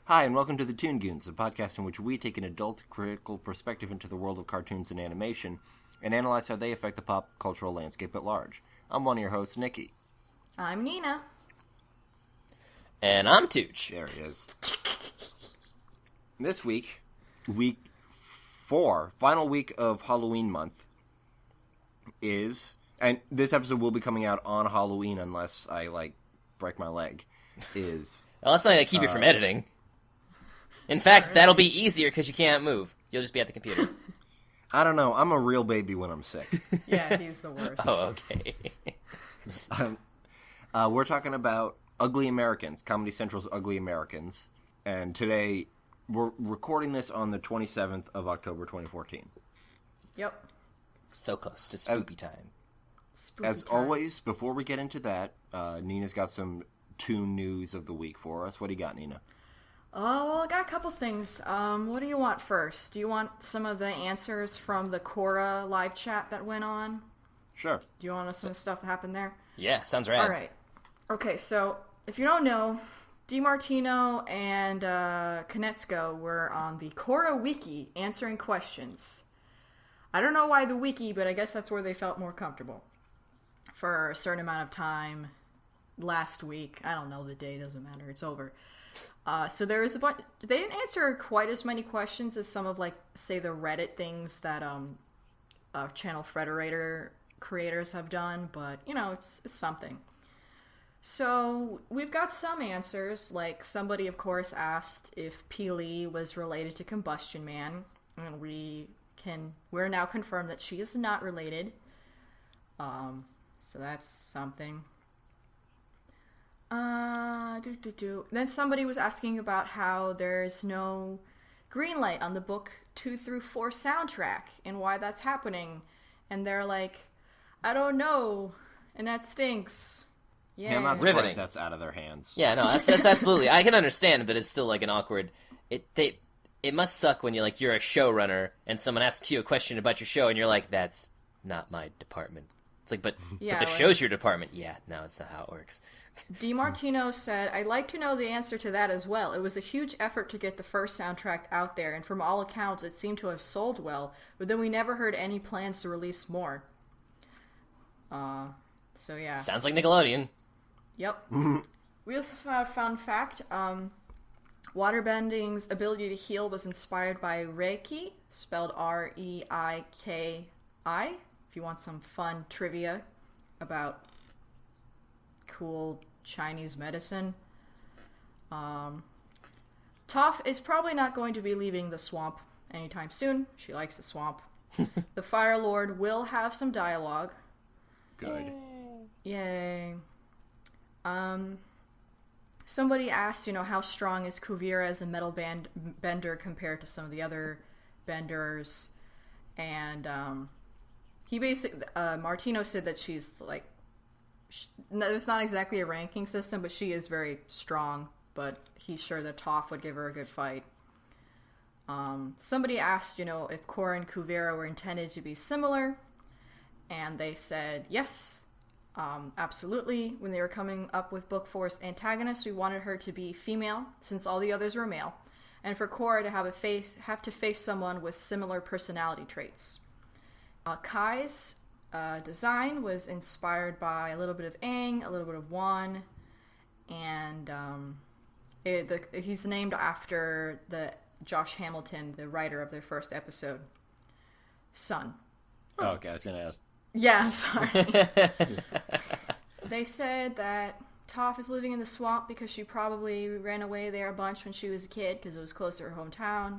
Hi, and welcome to the Toon Goons, a podcast in which we take an adult, critical perspective into the world of cartoons and animation, and analyze how they affect the pop cultural landscape at large. I'm one of your hosts, Nikki. I'm Nina. And I'm Tooch. There he is. This week, week 4, final week of Halloween month, is... And this episode will be coming out on Halloween unless I, break my leg, is... Well, that's not going to keep you from editing. In fact, that'll be easier because you can't move. You'll just be at the computer. I don't know. I'm a real baby when I'm sick. Yeah, he's the worst. Oh, okay. We're talking about Ugly Americans, Comedy Central's Ugly Americans. And today, we're recording this on the 27th of October, 2014. Yep. So close to spoopy time. As always, before we get into that, Nina's got some Toon news of the week for us. What do you got, Nina? Oh, well, I got a couple things. What do you want first? Do you want some of the answers from the Korra live chat that went on? Sure. Do you want some stuff that happened there? Yeah, sounds rad. All right. Okay, so if you don't know, DiMartino and Konetsko were on the Korra wiki answering questions. I don't know why the wiki, but I guess that's where they felt more comfortable. For a certain amount of time last week. I don't know the day, doesn't matter. It's over. So there was a bunch. They didn't answer quite as many questions as some of, say, the Reddit things that Channel Frederator creators have done, but it's something. So we've got some answers. Like somebody, of course, asked if Peely was related to Combustion Man, and we're now confirmed that she is not related. So that's something. Then somebody was asking about how there's no green light on the book 2 through 4 soundtrack and why that's happening. And they're like, I don't know, and that stinks. Yeah, I'm not surprised that's out of their hands. Yeah, no, that's absolutely. I can understand, but it's still an awkward. It must suck when you're a showrunner and someone asks you a question about your show and you're like, that's not my department. It's like, but the show's your department. Yeah, no, that's not how it works. DiMartino said, I'd like to know the answer to that as well. It was a huge effort to get the first soundtrack out there, and from all accounts, it seemed to have sold well, but then we never heard any plans to release more. So yeah. Sounds like Nickelodeon. Yep. We also found a fun fact. Waterbending's ability to heal was inspired by Reiki, spelled Reiki. If you want some fun trivia about cool Chinese medicine. Toph is probably not going to be leaving the swamp anytime soon. She likes the swamp. The Fire Lord will have some dialogue. Good. Yay. Somebody asked, how strong is Kuvira as a metal bender compared to some of the other benders, and he basically, Martino said that she's there's not exactly a ranking system, but she is very strong, but he's sure that Toph would give her a good fight. Somebody asked, if Korra and Kuvira were intended to be similar, and they said yes, absolutely. When they were coming up with Book 4's antagonist, we wanted her to be female, since all the others were male, and for Korra to have to face someone with similar personality traits. Kai's design was inspired by a little bit of Aang, a little bit of Wan, and he's named after the Josh Hamilton, the writer of their first episode, son. Oh, okay, I was going to ask. Yeah, I'm sorry. They said that Toph is living in the swamp because she probably ran away there a bunch when she was a kid because it was close to her hometown.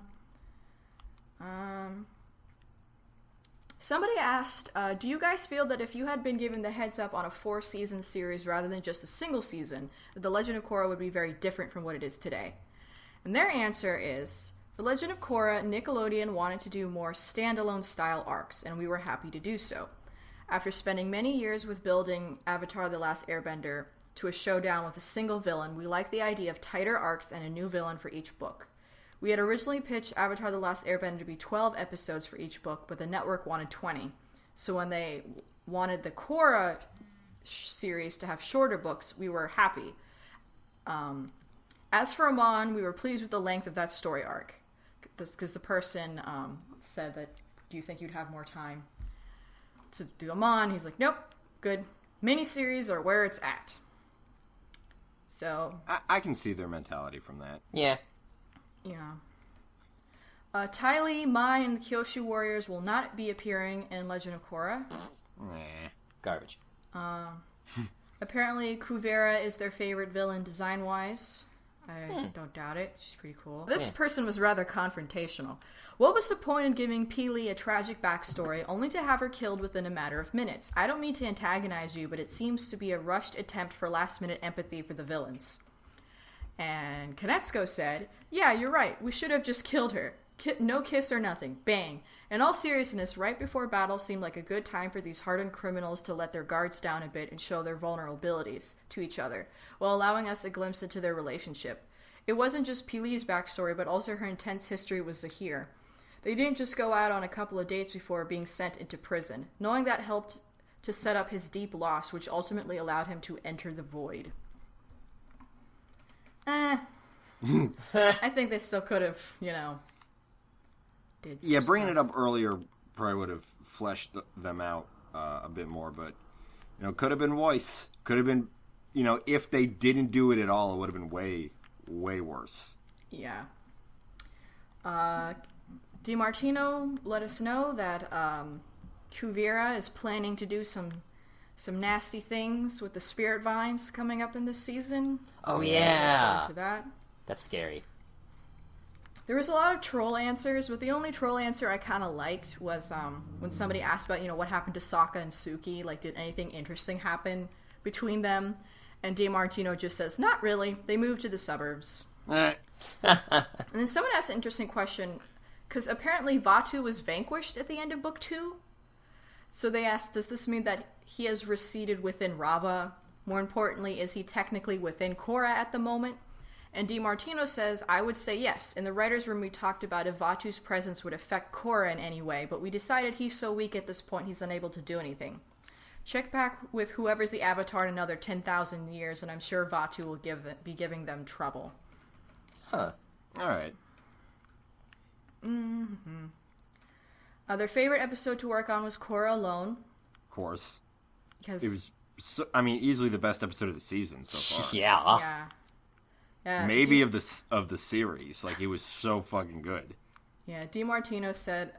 Somebody asked, do you guys feel that if you had been given the heads up on a 4-season series rather than just a single season, that The Legend of Korra would be very different from what it is today? And their answer is, The Legend of Korra, Nickelodeon wanted to do more standalone style arcs, and we were happy to do so. After spending many years with building Avatar The Last Airbender to a showdown with a single villain, we liked the idea of tighter arcs and a new villain for each book. We had originally pitched Avatar The Last Airbender to be 12 episodes for each book, but the network wanted 20. So when they wanted the Korra series to have shorter books, we were happy. As for Amon, we were pleased with the length of that story arc. Because the person said that, do you think you'd have more time to do Amon? He's like, nope, good. Miniseries are where it's at. So... I can see their mentality from that. Yeah. Yeah. Ty Lee, Mai, and the Kyoshi Warriors will not be appearing in Legend of Korra. Garbage. Apparently, Vera is their favorite villain design-wise. I don't doubt it. She's pretty cool. This person was rather confrontational. What was the point in giving Peely a tragic backstory only to have her killed within a matter of minutes? I don't mean to antagonize you, but it seems to be a rushed attempt for last-minute empathy for the villains. And Konetsuko said, yeah, you're right. We should have just killed her. No kiss or nothing. Bang. In all seriousness, right before battle seemed like a good time for these hardened criminals to let their guards down a bit and show their vulnerabilities to each other, while allowing us a glimpse into their relationship. It wasn't just Peely's backstory, but also her intense history with Zahir. They didn't just go out on a couple of dates before being sent into prison. Knowing that helped to set up his deep loss, which ultimately allowed him to enter the void. I think they still could have, bringing it up earlier probably would have fleshed them out a bit more, but could have been voice, could have been, if they didn't do it at all, it would have been way worse. Yeah. DiMartino let us know that Vera is planning to do some nasty things with the spirit vines coming up in this season. Oh yeah, to that. That's scary. There was a lot of troll answers, but the only troll answer I kind of liked was when somebody asked about, what happened to Sokka and Suki. Like, did anything interesting happen between them? And DiMartino just says, not really. They moved to the suburbs. And then someone asked an interesting question, because apparently Vaatu was vanquished at the end of Book 2. So they asked, does this mean that he has receded within Rava? More importantly, is he technically within Korra at the moment? And DiMartino says, I would say yes. In the writer's room, we talked about if Vaatu's presence would affect Korra in any way, but we decided he's so weak at this point he's unable to do anything. Check back with whoever's the Avatar in another 10,000 years, and I'm sure Vaatu will be giving them trouble. Huh. All right. Mm-hmm. Their favorite episode to work on was Cora Alone. Of course. Because it was, easily the best episode of the season so far. Yeah. Maybe of the series. Like, it was so fucking good. Yeah, DiMartino said,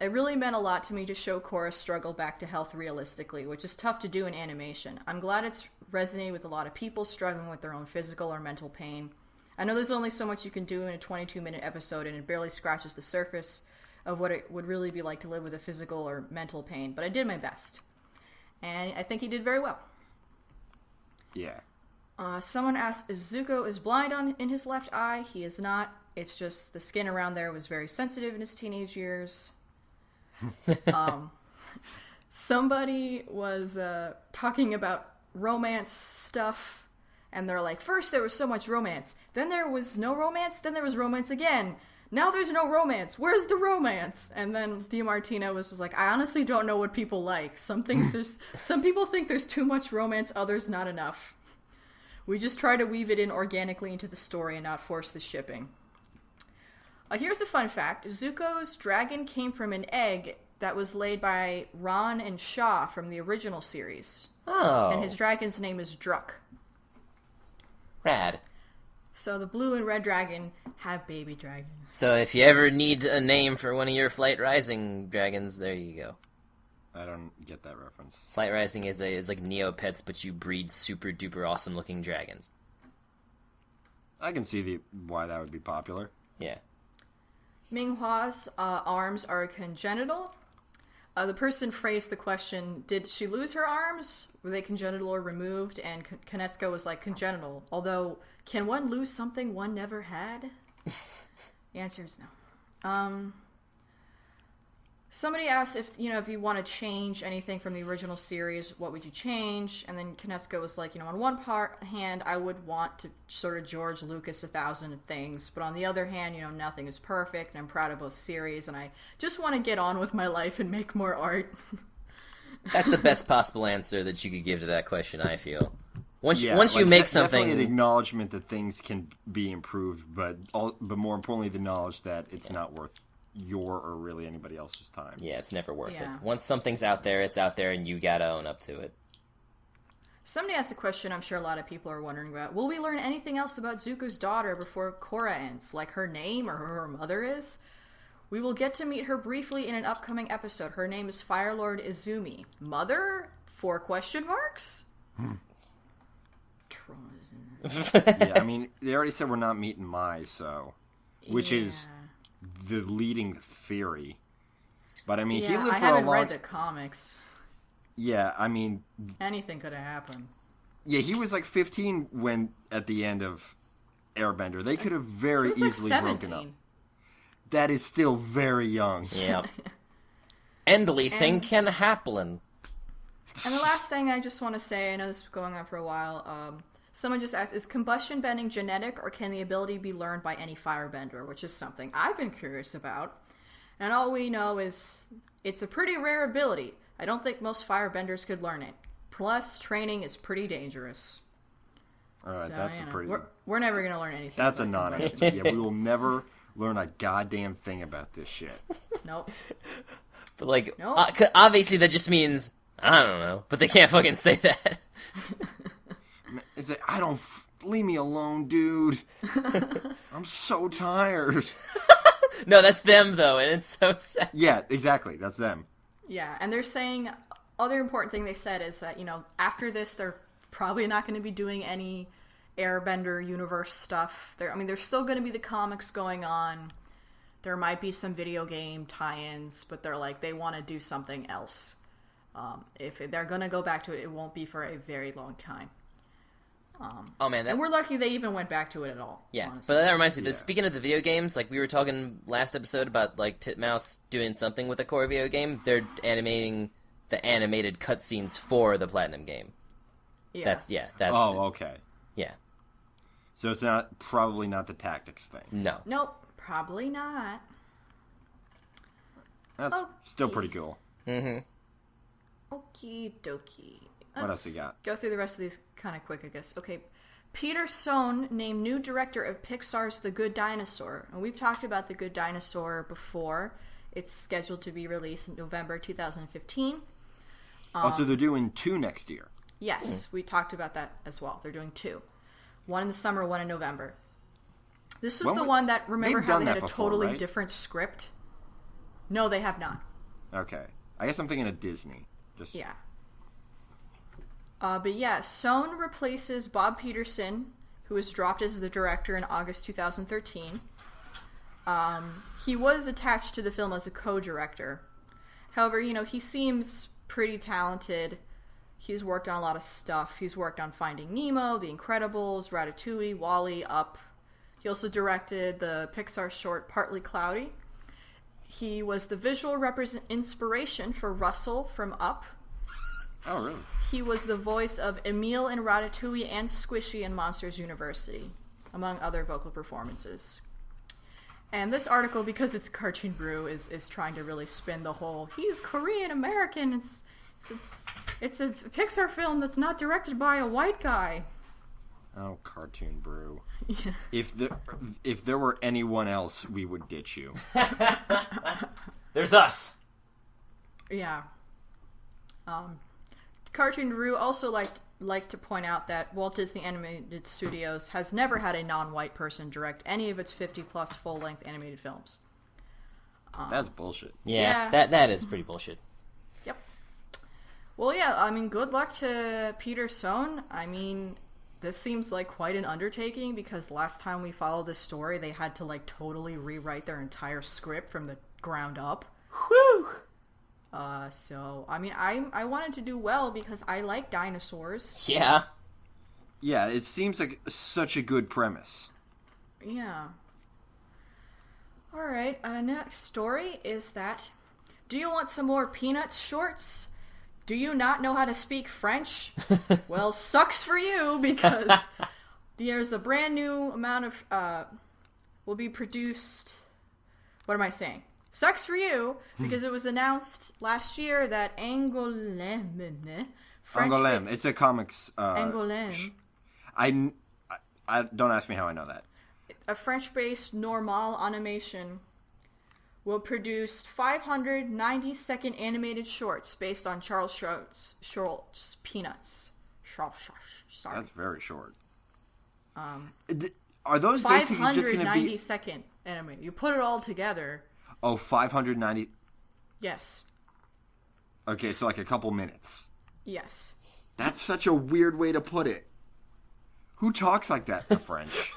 it really meant a lot to me to show Korra's struggle back to health realistically, which is tough to do in animation. I'm glad it's resonated with a lot of people struggling with their own physical or mental pain. I know there's only so much you can do in a 22-minute episode, and it barely scratches the surface of what it would really be like to live with a physical or mental pain, but I did my best. And I think he did very well. Yeah. Someone asked if Zuko is blind in his left eye. He is not. It's just the skin around there was very sensitive in his teenage years. Somebody was talking about romance stuff, and they're like, first there was so much romance, then there was no romance, then there was romance again. Now there's no romance. Where's the romance? And then DiMartino was just like, I honestly don't know what people like. Some people think there's too much romance, others not enough. We just try to weave it in organically into the story and not force the shipping. Here's a fun fact. Zuko's dragon came from an egg that was laid by Ron and Shaw from the original series. Oh. And his dragon's name is Druk. Rad. So the blue and red dragon have baby dragons. So if you ever need a name for one of your Flight Rising dragons, there you go. I don't get that reference. Flight Rising is like Neopets, but you breed super duper awesome looking dragons. I can see why that would be popular. Yeah. Minghua's arms are congenital. The person phrased the question, did she lose her arms? Were they congenital or removed? And Konetsuko was like, congenital. Although, can one lose something one never had? The answer is no. Somebody asked if you want to change anything from the original series, what would you change? And then Konetsuko was like, on one hand, I would want to sort of George Lucas 1,000 things, but on the other hand, nothing is perfect, and I'm proud of both series, and I just want to get on with my life and make more art. That's the best possible answer that you could give to that question, I feel. Once Yeah, once you like, make definitely an something, acknowledgement that things can be improved, but more importantly, the knowledge that it's not worth your or really anybody else's time. yeah, it's never worth Yeah. it. Once something's out there, it's out there, and you gotta own up to it. Somebody asked a question I'm sure a lot of people are wondering about. Will we learn anything else about Zuko's daughter before Korra ends? Like her name or who her mother is? We will get to meet her briefly in an upcoming episode. Her name is Firelord Izumi. Mother? 4 question marks? Yeah, I mean, they already said we're not meeting Mai, so... Which is the leading theory. But, I mean, he lived I for a haven't long... read the comics. Yeah, I mean... Anything could have happened. Yeah, he was like 15 when, at the end of Airbender. They could have very He was easily like broken 17. up. That is still very young. Yeah. Anything can happen. And the last thing I just want to say, I know this is going on for a while, someone just asked, is combustion bending genetic, or can the ability be learned by any firebender? Which is something I've been curious about. And all we know is it's a pretty rare ability. I don't think most firebenders could learn it. Plus, training is pretty dangerous. All right, So, that's you a know, pretty... We're never going to learn anything. That's a about non-answer. combustion. Yeah, we will never learn a goddamn thing about this shit. Nope. But like, Nope. obviously that just means I don't know. But they can't fucking say that. Is it? Leave me alone, dude. I'm so tired. No, that's them though, and it's so sad. Yeah, exactly. That's them. Yeah, and they're saying, other important thing they said is that, after this, they're probably not going to be doing any Airbender universe stuff. There's still going to be the comics going on. There might be some video game tie-ins, but they want to do something else. If they're going to go back to it, it won't be for a very long time. Oh man, And we're lucky they even went back to it at all. yeah. Honestly. But that reminds me. Yeah. That speaking of the video games, like we were talking last episode about like Titmouse doing something with a core video game. They're animating the animated cutscenes for the Platinum game. Yeah. That's Oh, okay. yeah. So it's probably not the tactics thing. No. Nope, probably not. That's still pretty cool. Mm-hmm. Okie dokie. What else you got? Go through the rest of these kind of quick, I guess. Okay. Peter Sohn named new director of Pixar's The Good Dinosaur. And we've talked about The Good Dinosaur before. It's scheduled to be released in November 2015. So they're doing 2 next year. Yes, we talked about that as well. They're doing 2. One in the summer, one in November. This was the one that, remember they've how done they had that a before, totally right? different script? No, they have not. Okay. I guess I'm thinking of Disney. Just Yeah. But yeah, Sohn replaces Bob Peterson, who was dropped as the director in August 2013. He was attached to the film as a co-director. However, he seems pretty talented. He's worked on a lot of stuff. He's worked on Finding Nemo, The Incredibles, Ratatouille, WALL-E, Up. He also directed the Pixar short Partly Cloudy. He was the visual inspiration for Russell from Up. Oh, really? He was the voice of Emile in Ratatouille and Squishy in Monsters University, among other vocal performances. And this article, because it's Cartoon Brew, is trying to really spin the whole, he's Korean American, it's a Pixar film that's not directed by a white guy. Oh, Cartoon Brew. Yeah. If there were anyone else, we would ditch you. There's us. Yeah. Cartoon Brew also like to point out that Walt Disney Animated Studios has never had a non-white person direct any of its 50-plus full-length animated films. That's bullshit. Yeah, Yeah. that is pretty bullshit. Yep. Well, yeah, good luck to Peter Sohn. This seems like quite an undertaking because last time we followed this story, they had to totally rewrite their entire script from the ground up. Whew! I wanted to do well because I like dinosaurs. Yeah. Yeah, it seems like such a good premise. Yeah. Alright, next story is that, do you want some more Peanuts shorts? Do you not know how to speak French? Well, sucks for you, because there's a brand new amount of, will be produced, what am I saying? Sucks for you, because it was announced last year that Angoulême French Angoulême. It's a comics. Angoulême. I don't ask me how I know that. A French-based normal animation will produce 590-second animated shorts based on Charles Schultz's Peanuts. Sorry. That's very short. Are those basically just going to be 590-second animated? You put it all together. Oh, 590. Yes. Okay, so like a couple minutes. Yes. That's such a weird way to put it. Who talks like that? The French.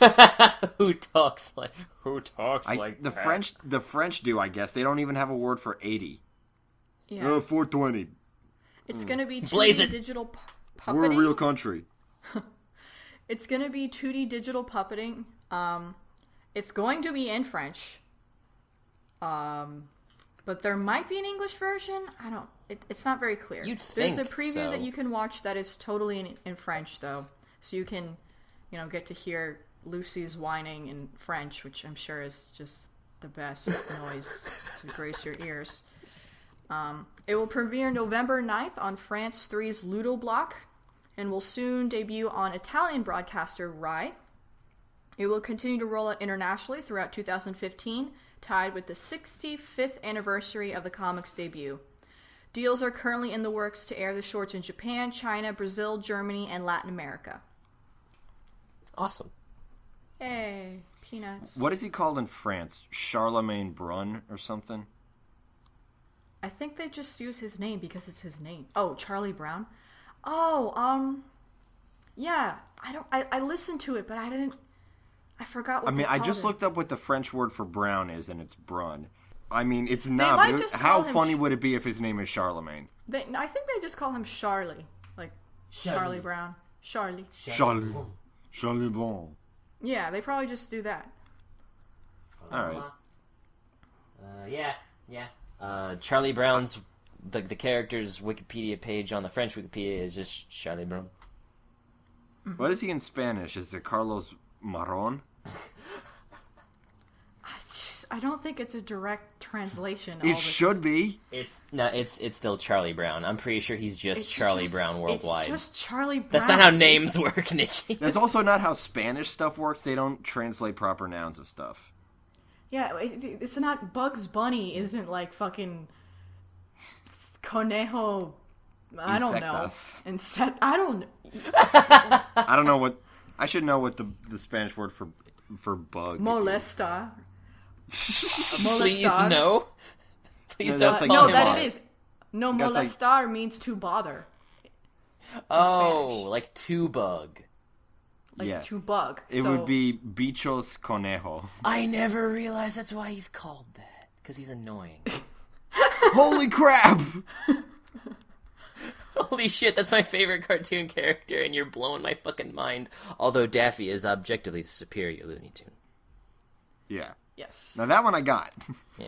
Who talks like the that? The French do, I guess. They don't even have a word for 80. Yeah. 420. It's going to be Blaze 2D it. digital puppeting. We're a real country. It's going to be 2D digital puppeting. It's going to be in French. But there might be an English version. It's not very clear. You'd There's think a preview so. that you can watch that is totally in French, though. So you can, get to hear Lucy's whining in French, which I'm sure is just the best noise to grace your ears. It will premiere November 9th on France 3's Ludo Block and will soon debut on Italian broadcaster Rai. It will continue to roll out internationally throughout 2015, tied with the 65th anniversary of the comic's debut. Deals are currently in the works to air the shorts in Japan, China, Brazil, Germany, and Latin America. Awesome. Hey, Peanuts. What is he called in France? Charlemagne Brun or something? I think they just use his name because it's his name. Oh, Charlie Brown? Oh, yeah. I listened to it, but I forgot what I just looked up what the French word for brown is, and it's Brun. I mean, it's not. might But just how call him funny would it be if his name is Charlemagne? I think they just call him Charlie. Like, Charlie Brown. Charlie. Charlie Bon. Yeah, they probably just do that. All right. Yeah. Charlie Brown's the character's Wikipedia page on the French Wikipedia is just Charlie Brown. What is he in Spanish? Is it Carlos Marron? I don't think it's a direct translation. It should be. It's still Charlie Brown. I'm pretty sure he's just Charlie Brown worldwide. It's just Charlie Brown. That's not how names work, Nikki. That's also not how Spanish stuff works. They don't translate proper nouns of stuff. Yeah, it's not Bugs Bunny. Isn't like fucking Conejo. I don't know. I don't. I don't know what. I should know what the Spanish word for bug. Molesta. Please no. Please No, don't. that's like No, to that bother. it is. No, That's like- molestar means to bother. Oh, Spanish. like to bug. Like Yeah. to bug. It would be Bichos Conejo. I never realized that's why he's called that. Because he's annoying. Holy crap! Holy shit, that's my favorite cartoon character, and you're blowing my fucking mind. Although Daffy is objectively the superior Looney Tune. Yeah. Yes. Now that one I got. Yeah.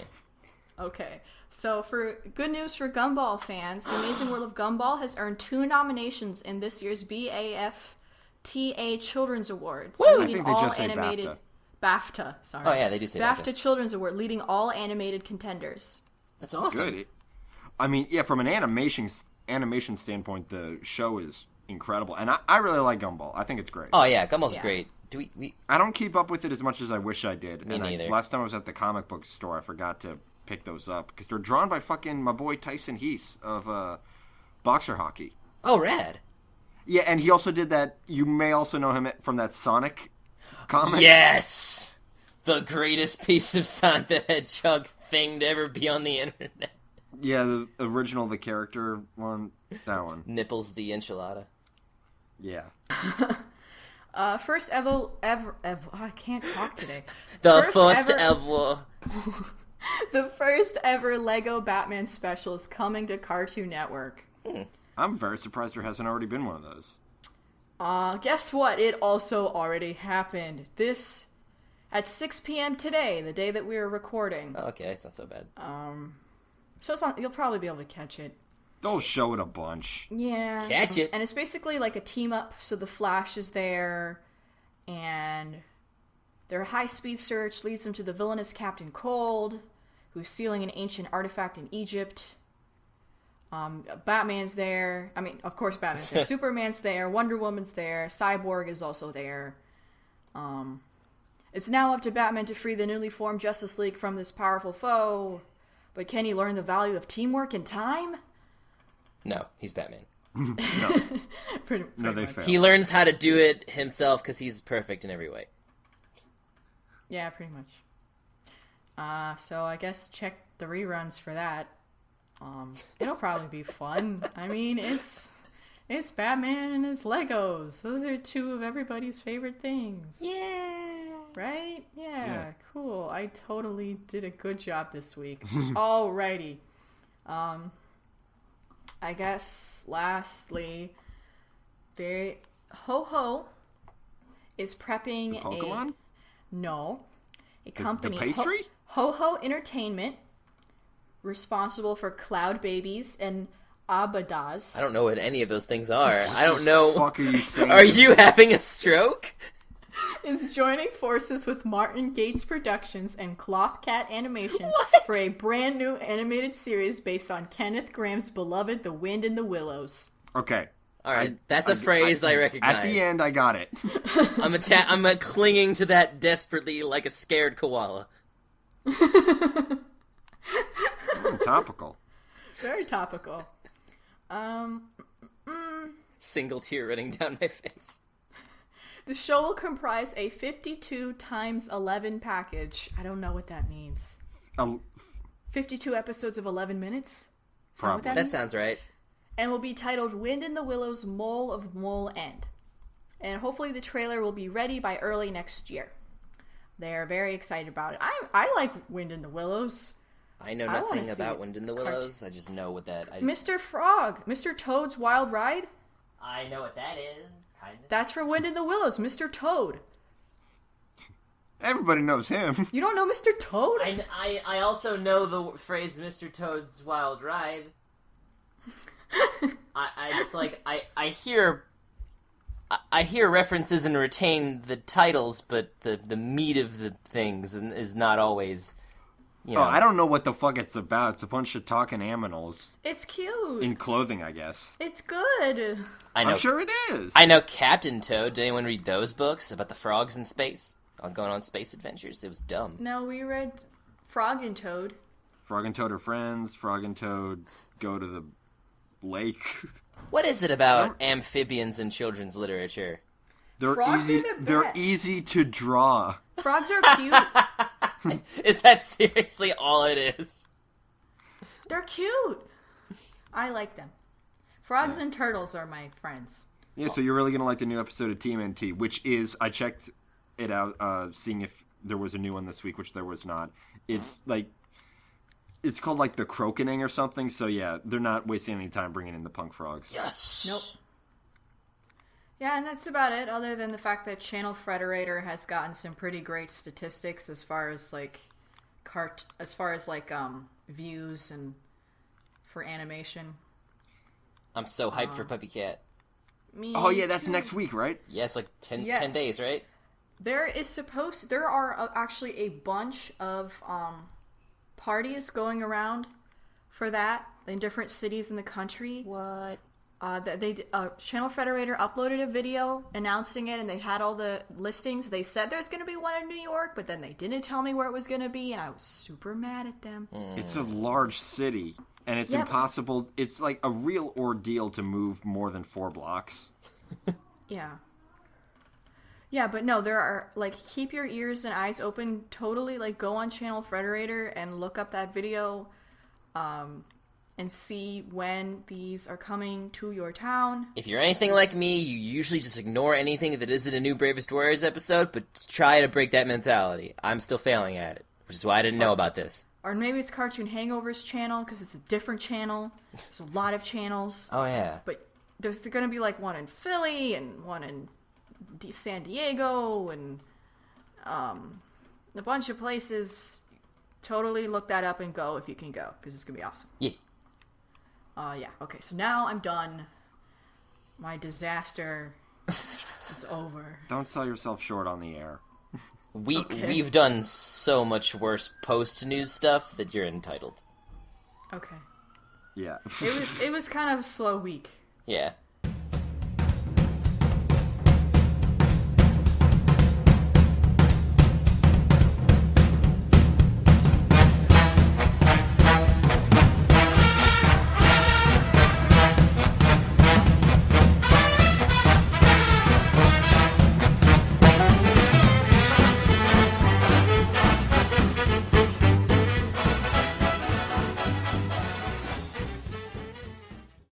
Okay. So for good news for Gumball fans, The Amazing World of Gumball has earned 2 nominations in this year's BAFTA Children's Awards. Woo! I leading think they all just say animated BAFTA. Sorry. Oh, yeah, they do say BAFTA. Children's Award, leading all animated contenders. That's awesome. Good. I mean, yeah, from an animation standpoint, the show is incredible. And I really like Gumball. I think it's great. Oh, yeah, Gumball's Yeah. great. Do we I don't keep up with it as much as I wish I did. Me neither. Last time I was at the comic book store, I forgot to pick those up. Because they're drawn by fucking my boy Tyson Heese of Boxer Hockey. Oh, rad. Yeah, and he also did that. You may also know him from that Sonic comic. Yes! The greatest piece of Sonic the Hedgehog thing to ever be on the internet. Yeah, the original, the character one. That one. Nipples the enchilada. Yeah. First ever I can't talk today. The First first ever- ever... The first ever Lego Batman special is coming to Cartoon Network. I'm very surprised there hasn't already been one of those. Guess what? It also already happened. This at 6 p.m. today, the day that we are recording. Oh, okay, it's not so bad. So it's you'll probably be able to catch it. They'll show it a bunch. Yeah. Catch it. And it's basically like a team up, so the Flash is there, and their high-speed search leads them to the villainous Captain Cold, who's sealing an ancient artifact in Egypt. Batman's there. I mean, of course Batman's there. Superman's there. Wonder Woman's there. Cyborg is also there. It's now up to Batman to free the newly formed Justice League from this powerful foe. But can he learn the value of teamwork in time? No, he's Batman. No. pretty No, they much. fail. He learns how to do it himself because he's perfect in every way. Yeah, pretty much. So I guess check the reruns for that. It'll probably be fun. I mean, it's Batman and it's Legos. Those are two of everybody's favorite things. Yeah. Right? Yeah. Cool. I totally did a good job this week. Alrighty. I guess lastly, Ho-Ho is prepping The Pokemon? a company. The pastry? Ho-Ho Entertainment, responsible for Cloud Babies and Abadas. I don't know what any of those things are. I don't know. Fuck are you saying? Are you having a stroke? Is joining forces with Martin Gates Productions and Cloth Cat Animation What? for a brand new animated series based on Kenneth Graham's beloved The Wind in the Willows. Okay. All right, that's a phrase I recognize. At the end, I got it. I'm clinging to that desperately like a scared koala. Topical. Very topical. Single tear running down my face. The show will comprise a 52 times 11 package. I don't know what that means. 52 episodes of 11 minutes? Is that what that That means? sounds right. And will be titled Wind in the Willows Mole of Mole End. And hopefully the trailer will be ready by early next year. They're very excited about it. I like Wind in the Willows. I know I wanna nothing see about Wind in the Willows. I just know what that. Mr. Frog, Mr. Toad's Wild Ride. I know what that is, kind of. That's for Wind in the Willows, Mr. Toad. Everybody knows him. You don't know Mr. Toad? I also know the phrase Mr. Toad's Wild Ride. I just like I hear references and retain the titles, but the meat of the things is not always. You know. Oh, I don't know what the fuck it's about. It's a bunch of talking aminals It's cute. in clothing, I guess. It's good. I know. I'm sure it is. I know Captain Toad. Did anyone read those books about the frogs in space? Going on space adventures? It was dumb. No, we read Frog and Toad. Frog and Toad are friends. Frog and Toad go to the lake. What is it about amphibians in children's literature? They're Frogs easy. are the They're best. easy to draw. Frogs are cute. Is that seriously all it is? They're cute. I like them. Frogs and turtles are my friends. Yeah, so you're really gonna like the new episode of TMNT, which is I checked it out, seeing if there was a new one this week, which there was not. It's called like the Croakening or something. So yeah, they're not wasting any time bringing in the punk frogs. Yes. Nope. Yeah, and that's about it, other than the fact that Channel Frederator has gotten some pretty great statistics as far as views and for animation. I'm so hyped for Puppy Cat. Me Oh yeah, that's too. next week, right? Yeah, it's like 10 Yes. days, right? There are actually a bunch of parties going around for that in different cities in the country. What? Channel Federator uploaded a video announcing it, and they had all the listings. They said there's going to be one in New York, but then they didn't tell me where it was going to be, and I was super mad at them. It's a large city, and it's Yep. impossible. It's like a real ordeal to move more than 4 blocks. Yeah. Yeah, but no, there are, keep your ears and eyes open. Totally, go on Channel Frederator and look up that video, and see when these are coming to your town. If you're anything like me, you usually just ignore anything that isn't a new Bravest Warriors episode, but try to break that mentality. I'm still failing at it, which is why I didn't know about this. Or maybe it's Cartoon Hangover's channel, because it's a different channel. There's a lot of channels. Oh, yeah. But there's going to be, one in Philly, and one in San Diego, and a bunch of places. Totally look that up and go if you can go, because it's going to be awesome. Yeah. Yeah, okay, so now I'm done. My disaster is over. Don't sell yourself short on the air. We've done so much worse post-news stuff that you're entitled. Okay. Yeah. It was kind of a slow week. Yeah.